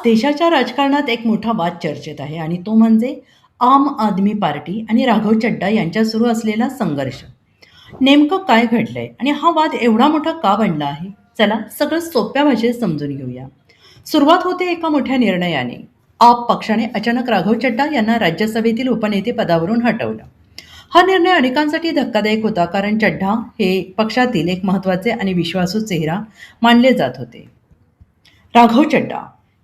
देशाच्या राजकारणात एक मोठा वाद चर्चेत आहे आणि तो म्हणजे आम आदमी पार्टी आणि राघव चड्डा यांच्यात सुरू असलेला संघर्ष. नेमकं काय घडलंय आणि हा वाद एवढा मोठा का बनला आहे? चला सगळं सोप्या भाषेत समजून घेऊया. सुरुवात होते एका मोठ्या निर्णयाने. आप पक्षाने अचानक राघव चड्डा यांना राज्यसभेतील उपनेते पदावरून हटवलं. हा निर्णय अनेकांसाठी धक्कादायक होता, कारण चड्डा हे पक्षातील एक महत्त्वाचे आणि विश्वासू चेहरा मानले जात होते. राघव चड्डा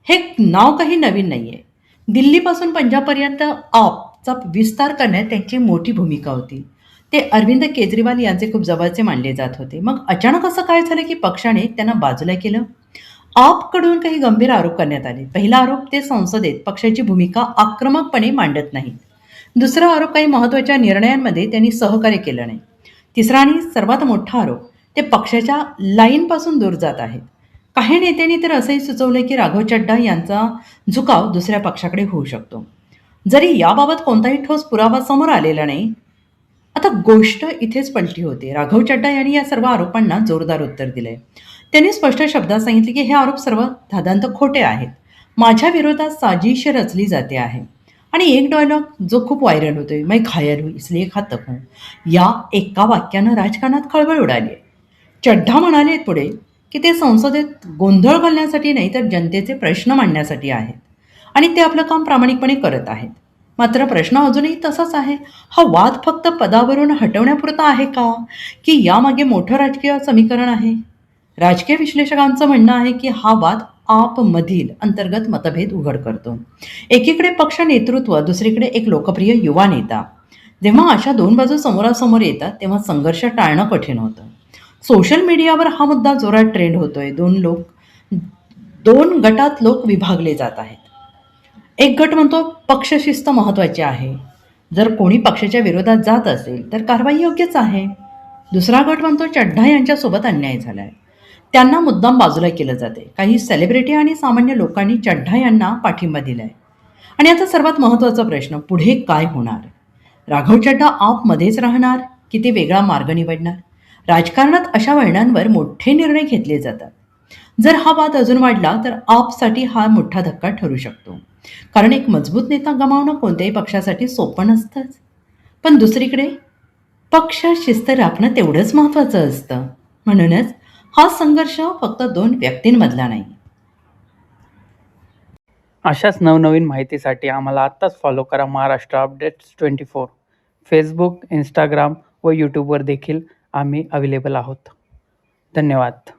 हे नाव काही नवीन नाहीये. दिल्लीपासून पंजाबपर्यंत आपचा विस्तार करण्यात त्यांची मोठी भूमिका होती. ते अरविंद केजरीवाल यांचे खूप जवळचे मानले जात होते. मग अचानक असं काय झालं की पक्षाने त्यांना बाजूला केलं? आपकडून काही गंभीर आरोप करण्यात आले. पहिला आरोप, ते संसदेत पक्षाची भूमिका आक्रमकपणे मांडत नाहीत. दुसरा आरोप, काही महत्त्वाच्या निर्णयांमध्ये त्यांनी सहकार्य केलं नाही. तिसरा आणि सर्वात मोठा आरोप, ते पक्षाच्या लाईनपासून दूर जात आहेत. काही नेत्यांनी तर असंही सुचवलं की राघव चड्डा यांचा झुकाव दुसऱ्या पक्षाकडे होऊ शकतो, जरी याबाबत कोणताही ठोस पुरावा समोर आलेला नाही. आता गोष्ट इथेच पलटी होते. राघव चड्डा यांनी या सर्व आरोपांना जोरदार उत्तर दिलंय. त्यांनी स्पष्ट शब्दात सांगितले की हे आरोप सर्व धादांत खोटे आहेत. माझ्या विरोधात साजिश रचली जाते आहे. आणि एक डायलॉग जो खूप व्हायरल होतोय, मैं घायल हूं इसलिए घातक हूं, या एका वाक्यानं राजकारणात खळबळ उडाली आहे. चड्ढा म्हणाले पुढे की ते संसदेत गोंधळ घालण्यासाठी नाही, तर जनतेचे प्रश्न मांडण्यासाठी आहेत आणि ते आपलं काम प्रामाणिकपणे करत आहेत. मात्र प्रश्न अजूनही तसाच आहे. हा वाद फक्त पदावरून हटवण्यापुरता आहे का, की यामागे मोठं राजकीय समीकरण आहे? राजकीय विश्लेषकांचं म्हणणं आहे की हा वाद आपमधील अंतर्गत मतभेद उघड करतो. एकीकडे पक्ष नेतृत्व, दुसरीकडे एक लोकप्रिय युवा नेता. जेव्हा अशा दोन बाजू समोरासमोर येतात तेव्हा संघर्ष टाळणं कठीण होतं. सोशल मीडियावर हा मुद्दा जोरात ट्रेंड होतोय. दोन गटात लोक विभागले जात आहेत. एक गट म्हणतो पक्षशिस्त महत्त्वाची आहे, जर कोणी पक्षाच्या विरोधात जात असेल तर कारवाई योग्यच आहे. दुसरा गट म्हणतो चड्ढा यांच्यासोबत अन्याय झालाय, त्यांना मुद्दाम बाजूला केलं जाते. काही सेलिब्रिटी आणि सामान्य लोकांनी चड्ढा यांना पाठिंबा दिलाय. आणि आता सर्वात महत्त्वाचा प्रश्न, पुढे काय होणार? राघव चड्डा आपमध्येच राहणार की ते वेगळा मार्ग निवडणार? राजकारणात अशा वळणांवर मोठे निर्णय घेतले जातात. जर हा वाद अजून वाढला तर आपसाठी हा मोठा धक्का ठरू शकतो, कारण एक मजबूत नेता गमावणं कोणत्याही पक्षासाठी सोपं नसतंच. पण दुसरीकडे पक्ष शिस्त राखणं तेवढंच महत्त्वाचं असतं. म्हणूनच हा संघर्ष फक्त दोन व्यक्तींमधला नाही. अशाच नवनवीन माहितीसाठी आम्हाला आत्ताच फॉलो करा महाराष्ट्र अपडेट्स 24. फेसबुक, इंस्टाग्राम व यूट्यूबवर देखील आम्ही अवेलेबल आहोत. धन्यवाद.